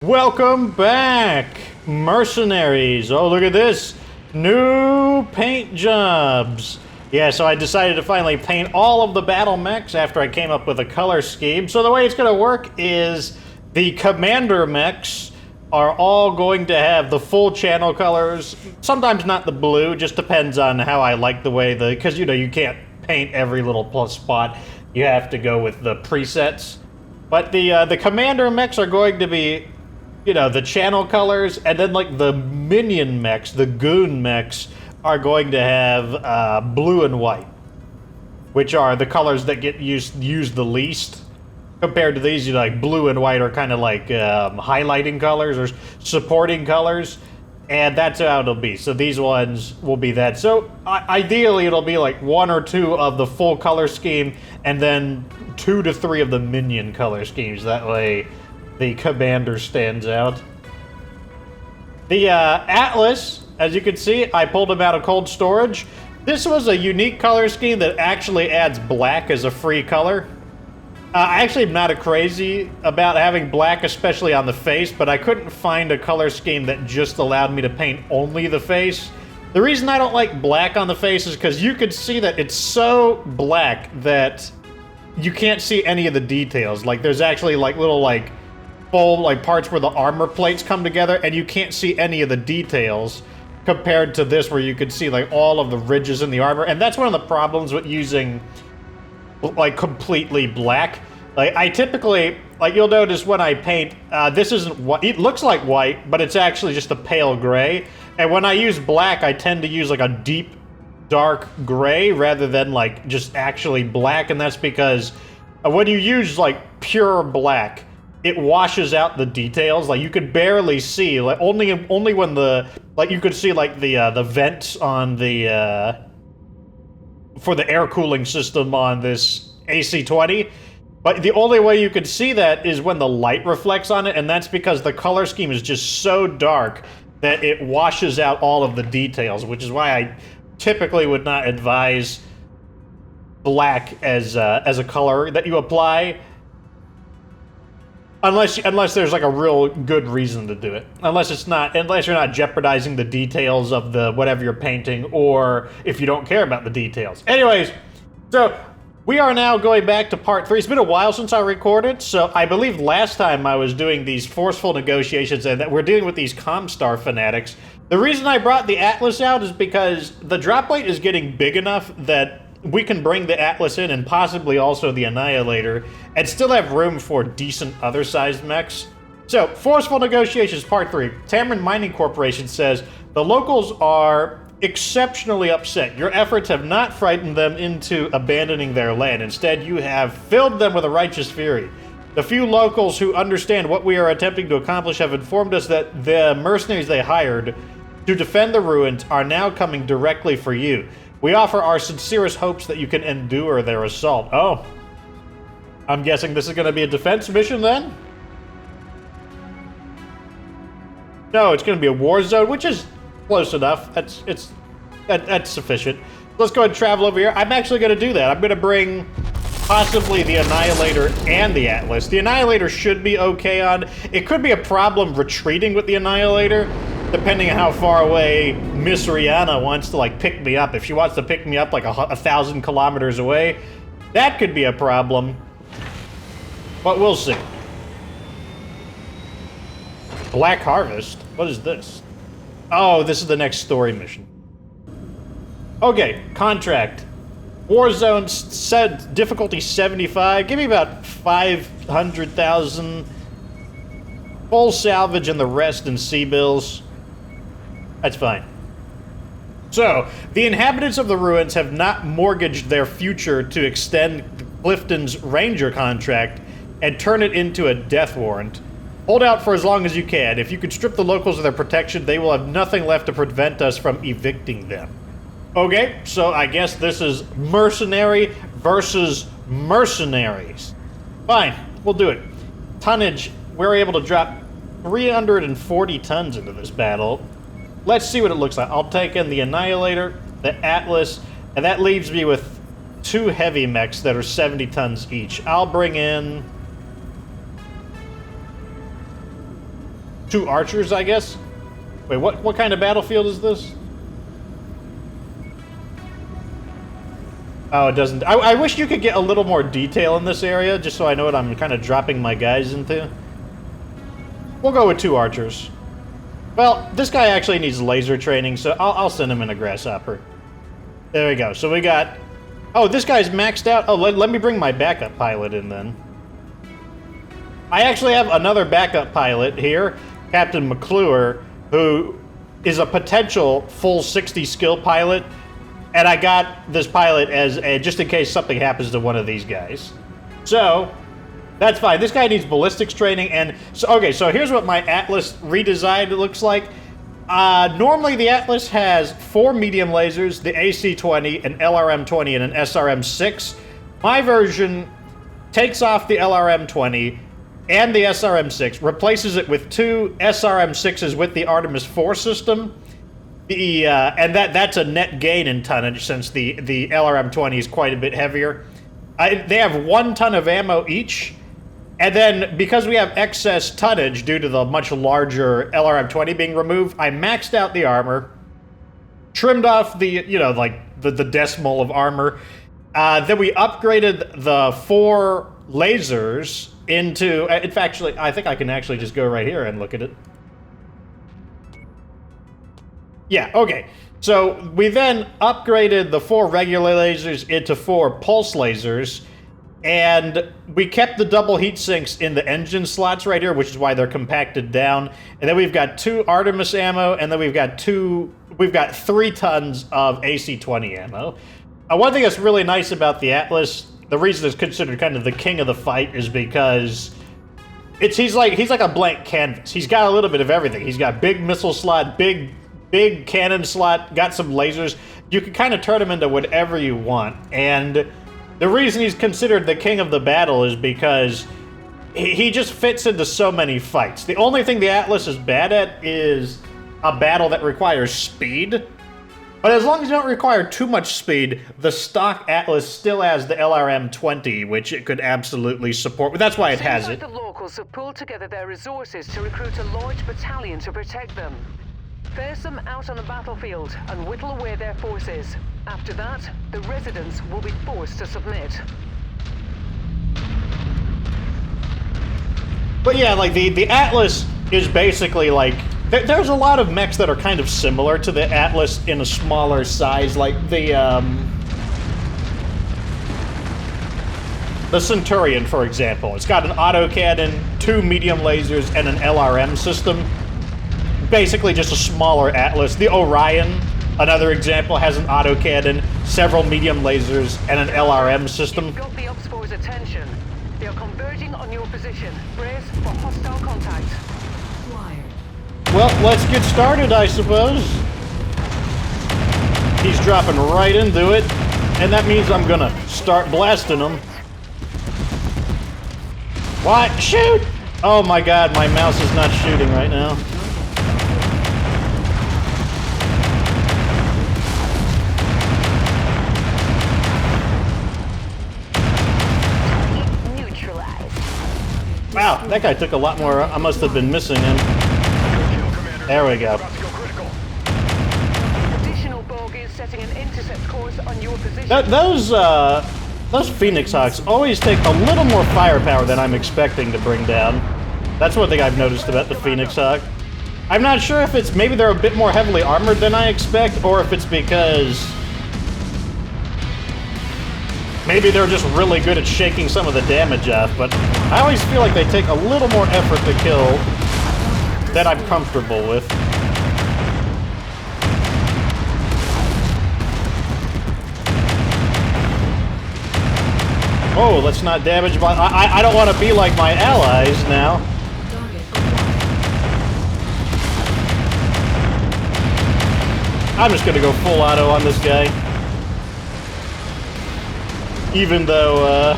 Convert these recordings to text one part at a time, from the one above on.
Welcome back, mercenaries. Oh, look at this. New paint jobs. Yeah, so I decided to finally paint all of the battle mechs after I came up with a color scheme. So the way it's going to work is the commander mechs are all going to have the full channel colors. Sometimes not the blue, just depends on how I like the way because you can't paint every little plus spot. You have to go with the presets. But the commander mechs are going to be, the channel colors, and then like the minion mechs, the goon mechs, are going to have blue and white, which are the colors that get used the least. Compared to these, like blue and white are kind of like highlighting colors or supporting colors, and that's how it'll be. So these ones will be that. So ideally, it'll be like 1 or 2 of the full color scheme, and then 2 to 3 of the minion color schemes. That way, the commander stands out. The Atlas, as you can see, I pulled him out of cold storage. This was a unique color scheme that actually adds black as a free color. I actually am not crazy about having black, especially on the face, but I couldn't find a color scheme that just allowed me to paint only the face. The reason I don't like black on the face is because you could see that it's so black that you can't see any of the details. Like, there's actually like little full parts where the armor plates come together, and you can't see any of the details compared to this where you could see like all of the ridges in the armor. And that's one of the problems with using like completely black. Like, I typically, you'll notice when I paint, this isn't what it looks like white, but it's actually just a pale gray. And when I use black, I tend to use like a deep dark gray rather than like just actually black. And that's because when you use like pure black, it washes out the details. Like, you could barely see, like only when you could see like the vents on the for the air cooling system on this AC-20. But the only way you could see that is when the light reflects on it, and that's because the color scheme is just so dark that it washes out all of the details, which is why I typically would not advise black as a color that you apply. Unless there's like a real good reason to do it. Unless you're not jeopardizing the details of the whatever you're painting, or if you don't care about the details. Anyways, so we are now going back to part 3. It's been a while since I recorded, so I believe last time I was doing these forceful negotiations and that we're dealing with these Comstar fanatics. The reason I brought the Atlas out is because the drop weight is getting big enough that we can bring the Atlas in, and possibly also the Annihilator, and still have room for decent other-sized mechs. So, Forceful Negotiations Part 3. Tamron Mining Corporation says, the locals are exceptionally upset. Your efforts have not frightened them into abandoning their land. Instead, you have filled them with a righteous fury. The few locals who understand what we are attempting to accomplish have informed us that the mercenaries they hired to defend the ruins are now coming directly for you. We offer our sincerest hopes that you can endure their assault. Oh. I'm guessing this is going to be a defense mission then? No, it's going to be a war zone, which is close enough. That's sufficient. Let's go ahead and travel over here. I'm actually going to do that. I'm going to bring possibly the Annihilator and the Atlas. The Annihilator should be okay on. It could be a problem retreating with the Annihilator, depending on how far away Miss Rihanna wants to pick me up. If she wants to pick me up like 1,000 kilometers away, that could be a problem. But we'll see. Black Harvest? What is this? Oh, this is the next story mission. Okay, contract. Warzone said difficulty 75. Give me about 500,000. Full salvage and the rest in sea bills. That's fine. So, the inhabitants of the ruins have not mortgaged their future to extend Clifton's ranger contract and turn it into a death warrant. Hold out for as long as you can. If you could strip the locals of their protection, they will have nothing left to prevent us from evicting them. Okay, so I guess this is mercenary versus mercenaries. Fine, we'll do it. Tonnage, we're able to drop 340 tons into this battle. Let's see what it looks like. I'll take in the Annihilator, the Atlas, and that leaves me with 2 heavy mechs that are 70 tons each. I'll bring in 2 archers, I guess. Wait, what kind of battlefield is this? Oh, it doesn't. I wish you could get a little more detail in this area, just so I know what I'm kind of dropping my guys into. We'll go with 2 archers. Well, this guy actually needs laser training, so I'll send him in a grasshopper. There we go. So we got... Oh, this guy's maxed out. Oh, let me bring my backup pilot in then. I actually have another backup pilot here, Captain McClure, who is a potential full 60 skill pilot, and I got this pilot as just in case something happens to one of these guys. So, that's fine. This guy needs ballistics training, and... So, okay, so here's what my Atlas redesigned looks like. Normally the Atlas has 4 medium lasers, the AC-20, an LRM-20, and an SRM-6. My version takes off the LRM-20 and the SRM-6, replaces it with 2 SRM-6s with the Artemis 4 system. And that's a net gain in tonnage since the LRM-20 is quite a bit heavier. They have 1 ton of ammo each. And then, because we have excess tonnage due to the much larger LRM-20 being removed, I maxed out the armor, trimmed off the, the decimal of armor. Then we upgraded the 4 lasers into... In fact, I think I can actually just go right here and look at it. Yeah, okay. So, we then upgraded the 4 regular lasers into 4 pulse lasers, and we kept the double heat sinks in the engine slots right here, which is why they're compacted down. And then we've got 2 Artemis ammo, and then we've got 3 tons of AC-20 ammo. One thing that's really nice about the Atlas, the reason it's considered kind of the king of the fight, is because he's like a blank canvas. He's got a little bit of everything. He's got big missile slot, big cannon slot, got some lasers. You can kind of turn him into whatever you want, and the reason he's considered the king of the battle is because he just fits into so many fights. The only thing the Atlas is bad at is a battle that requires speed. But as long as you don't require too much speed, the stock Atlas still has the LRM-20, which it could absolutely support. But that's why it has it. The locals have pulled together their resources to recruit a large battalion to protect them. Ferse them out on the battlefield and whittle away their forces. After that, the residents will be forced to submit. But yeah, like, the Atlas is basically like... There's a lot of mechs that are kind of similar to the Atlas in a smaller size, like the Centurion, for example. It's got an autocannon, 2 medium lasers, and an LRM system. Basically just a smaller Atlas. The Orion, another example, has an autocannon, several medium lasers, and an LRM system. You've got the Ops Force's attention. They are converging on your position. Brace for hostile contact. Well, let's get started, I suppose. He's dropping right into it, and that means I'm gonna start blasting him. What? Shoot! Oh my god, my mouse is not shooting right now. Wow, that guy took a lot more. I must have been missing him. There we go. Additional bogies setting an intercept course on your position. Those Phoenix Hawks always take a little more firepower than I'm expecting to bring down. That's one thing I've noticed about the Phoenix Hawk. I'm not sure if it's maybe they're a bit more heavily armored than I expect, or if it's because maybe they're just really good at shaking some of the damage off, but I always feel like they take a little more effort to kill than I'm comfortable with. Oh, let's not damage my... I don't want to be like my allies now. I'm just gonna go full auto on this guy. Even though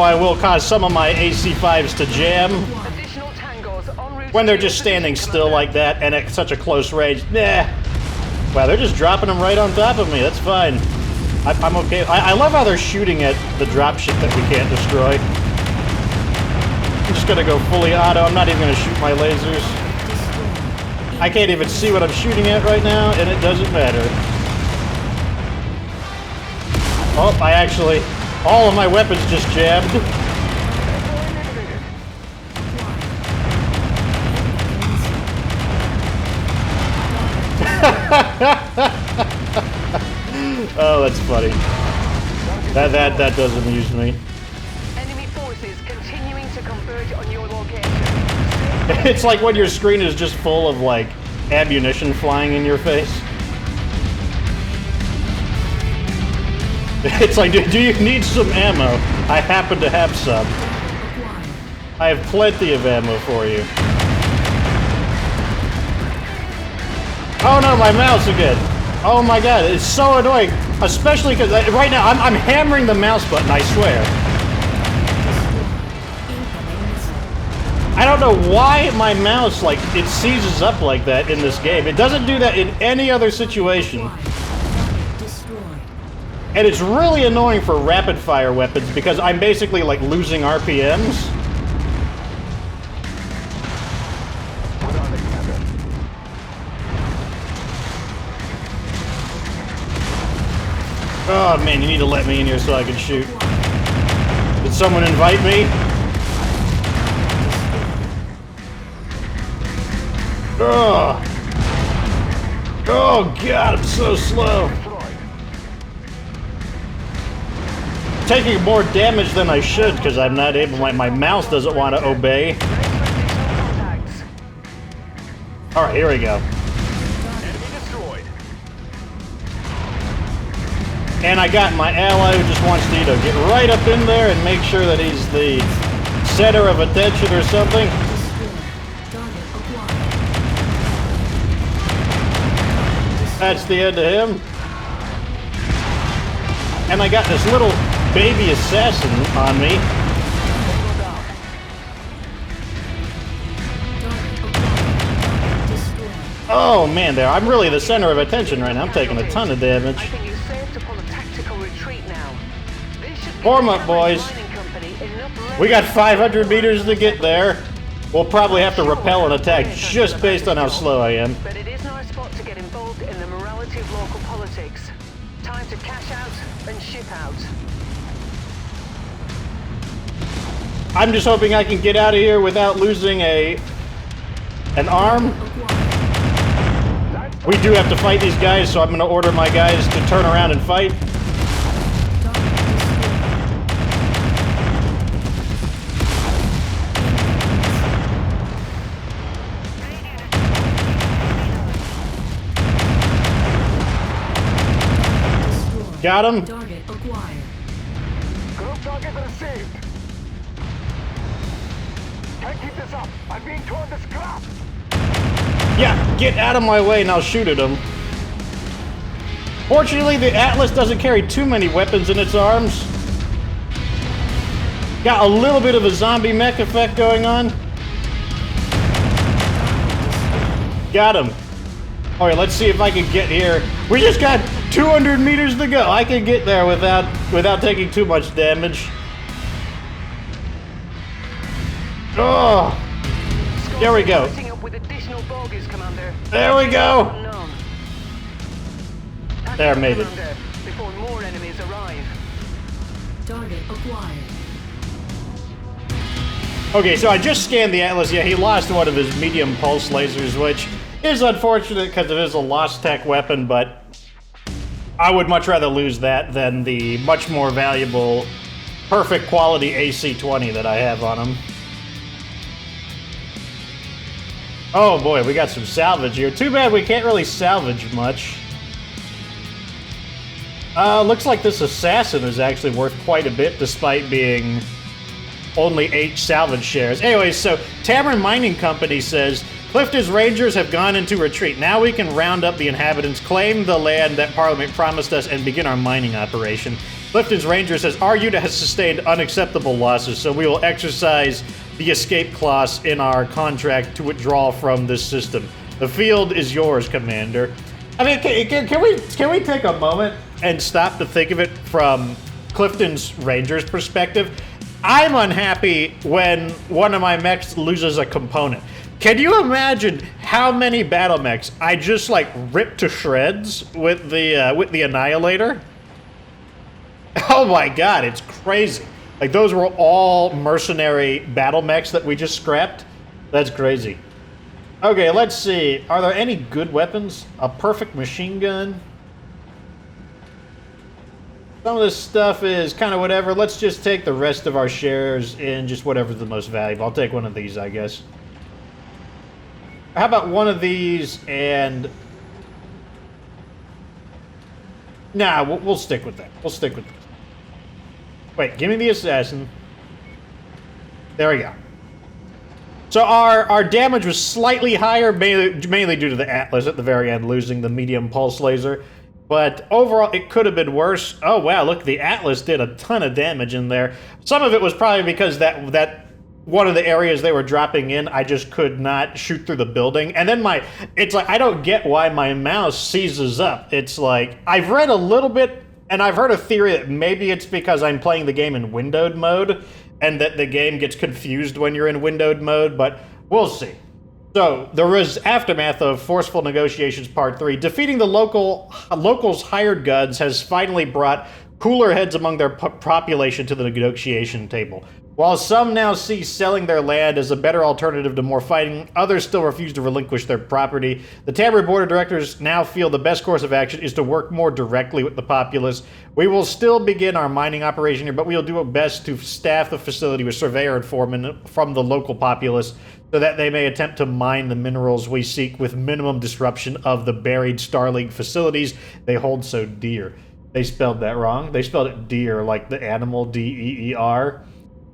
I will cause some of my AC-5s to jam when they're just standing still like that and at such a close range. Nah. Wow, they're just dropping them right on top of me. That's fine. I'm okay. I love how they're shooting at the dropship that we can't destroy. I'm just gonna go fully auto. I'm not even gonna shoot my lasers. I can't even see what I'm shooting at right now, and it doesn't matter. Oh, I actually... all of my weapons just jabbed. Oh, that's funny. That does amuse me. Enemy forces continuing to converge on your location. It's like when your screen is just full of, like, ammunition flying in your face. It's like, do you need some ammo? I happen to have some. I have plenty of ammo for you. Oh no, my mouse again. Oh my god, it's so annoying. Especially because right now I'm hammering the mouse button, I swear. I don't know why my mouse, like, it seizes up like that in this game. It doesn't do that in any other situation. And it's really annoying for rapid-fire weapons because I'm basically, like, losing RPMs. Oh, man, you need to let me in here so I can shoot. Did someone invite me? Oh! Oh, God, I'm so slow. Taking more damage than I should because I'm not able, my mouse doesn't want to obey. Alright, here we go. And I got my ally who just wants to, you know, get right up in there and make sure that he's the center of attention or something. That's the end of him. And I got this little baby assassin on me. Oh man, there! I'm really the center of attention right now. I'm taking a ton of damage. Form up, boys. We got 500 meters to get there. We'll probably have to repel an attack just based on how slow I am. But it is now a spot to get involved in the morality of local politics. Time to cash out and ship out. I'm just hoping I can get out of here without losing an arm. We do have to fight these guys, so I'm going to order my guys to turn around and fight. Got him. Target acquired. Group targets are saved. Can't keep this up. I'm being torn to scrap. Yeah, get out of my way and I'll shoot at him. Fortunately, the Atlas doesn't carry too many weapons in its arms. Got a little bit of a zombie mech effect going on. Got him. Alright, let's see if I can get here. We just got 200 meters to go. I can get there without taking too much damage. Oh! There we go. There we go. There, made it. Before more enemies arrive. Target acquired. Okay, so I just scanned the Atlas. Yeah, he lost one of his medium pulse lasers, which is unfortunate because it is a lost tech weapon, but I would much rather lose that than the much more valuable, perfect quality AC-20 that I have on him. Oh boy, we got some salvage here. Too bad we can't really salvage much. Looks like this assassin is actually worth quite a bit despite being only 8 salvage shares. Anyways, so Tavern Mining Company says, Clifton's Rangers have gone into retreat. Now we can round up the inhabitants, claim the land that Parliament promised us, and begin our mining operation. Clifton's Ranger says, our unit has sustained unacceptable losses, so we will exercise the escape clause in our contract to withdraw from this system. The field is yours, Commander. I mean, can we take a moment and stop to think of it from Clifton's Ranger's perspective? I'm unhappy when one of my mechs loses a component. Can you imagine how many battle mechs I just like ripped to shreds with the Annihilator. Oh my god, it's crazy. Like those were all mercenary battle mechs that we just scrapped. That's crazy. Okay, let's see. Are there any good weapons? A perfect machine gun? Some of this stuff is kind of whatever. Let's just take the rest of our shares in just whatever's the most valuable. I'll take one of these, I guess. How about one of these and... Nah, we'll stick with that. We'll stick with this. Wait, give me the assassin. There we go. So our damage was slightly higher, mainly due to the Atlas at the very end, losing the medium pulse laser. But overall, it could have been worse. Oh, wow, look, the Atlas did a ton of damage in there. Some of it was probably because that one of the areas they were dropping in, I just could not shoot through the building. And then it's like, I don't get why my mouse seizes up. It's like, I've read a little bit, and I've heard a theory that maybe it's because I'm playing the game in windowed mode, and that the game gets confused when you're in windowed mode, but we'll see. So, there was aftermath of Forceful Negotiations Part 3. Defeating the locals' hired guns has finally brought cooler heads among their population to the negotiation table. While some now see selling their land as a better alternative to more fighting, others still refuse to relinquish their property. The Tamriel Board of Directors now feel the best course of action is to work more directly with the populace. We will still begin our mining operation here, but we will do our best to staff the facility with surveyor and foremen from the local populace so that they may attempt to mine the minerals we seek with minimum disruption of the buried Starleague facilities they hold so dear. They spelled that wrong. They spelled it deer, like the animal, D-E-E-R.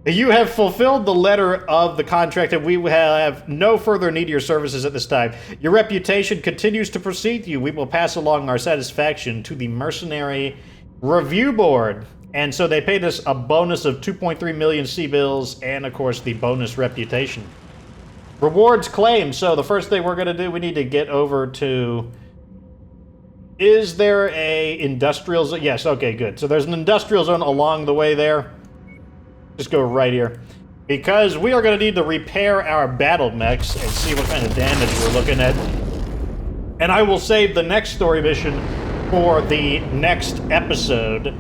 You have fulfilled the letter of the contract, and we have no further need of your services at this time. Your reputation continues to precede you. We will pass along our satisfaction to the Mercenary Review Board. And so they paid us a bonus of 2.3 million C-bills and, of course, the bonus reputation. Rewards claimed. So the first thing we're going to do, we need to get over to... Is there a industrial zone? Yes, okay, good. So there's an industrial zone along the way there. Just go right here. Because we are going to need to repair our battle mechs and see what kind of damage we're looking at. And I will save the next story mission for the next episode.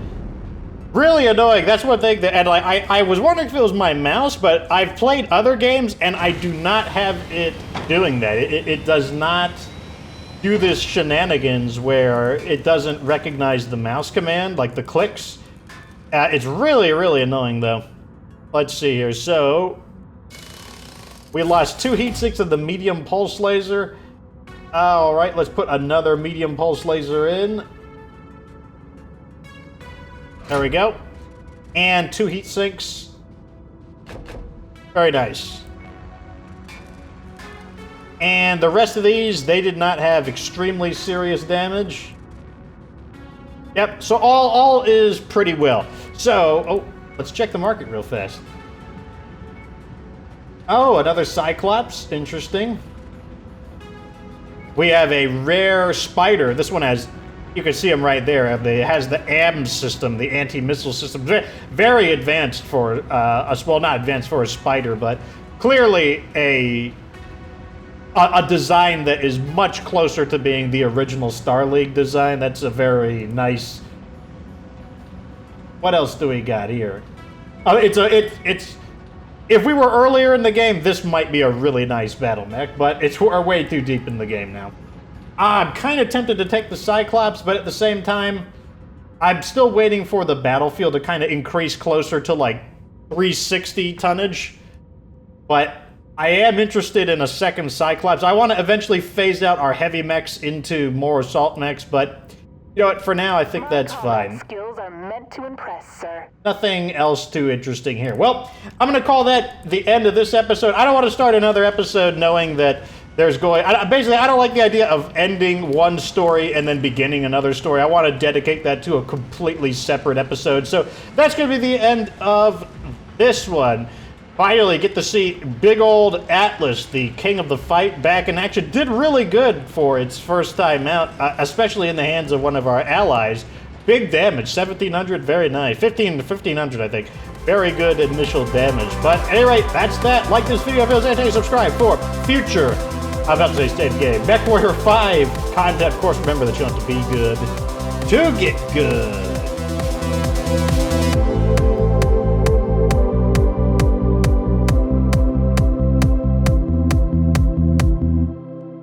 Really annoying. That's one thing that... And I was wondering if it was my mouse, but I've played other games, and I do not have it doing that. It does not do this shenanigans where it doesn't recognize the mouse command, like the clicks. It's really, really annoying, though. Let's see here. So, we lost 2 heat sinks of the medium pulse laser. Alright, let's put another medium pulse laser in. There we go. And 2 heat sinks. Very nice. And the rest of these, they did not have extremely serious damage. Yep, so all is pretty well. So, oh, let's check the market real fast. Oh, another Cyclops. Interesting. We have a rare spider. This one has, you can see them right there. It has the AMS system, the anti-missile system. Very advanced for, well, not advanced for a spider, but clearly a design that is much closer to being the original Starleague design. That's a very nice... What else do we got here? Oh, it's... If we were earlier in the game, this might be a really nice battle mech, but we're way too deep in the game now. I'm kind of tempted to take the Cyclops, but at the same time, I'm still waiting for the battlefield to kind of increase closer to, like, 360 tonnage. But I am interested in a second Cyclops. I want to eventually phase out our heavy mechs into more assault mechs, but you know what? For now, I think that's fine. Skills are meant to impress, sir. Nothing else too interesting here. Well, I'm going to call that the end of this episode. I don't want to start another episode knowing that there's going... Basically, I don't like the idea of ending one story and then beginning another story. I want to dedicate that to a completely separate episode. So that's going to be the end of this one. Finally get to see big old Atlas, the king of the fight, back in action. Did really good for its first time out, especially in the hands of one of our allies. Big damage, 1,700, very nice. 1,500, I think. Very good initial damage. But at any rate, that's that. Like this video if it was entertaining, subscribe for future I'm about to say stay in the game. Mechwarrior 5 content, of course, remember that you don't have to be good to get good.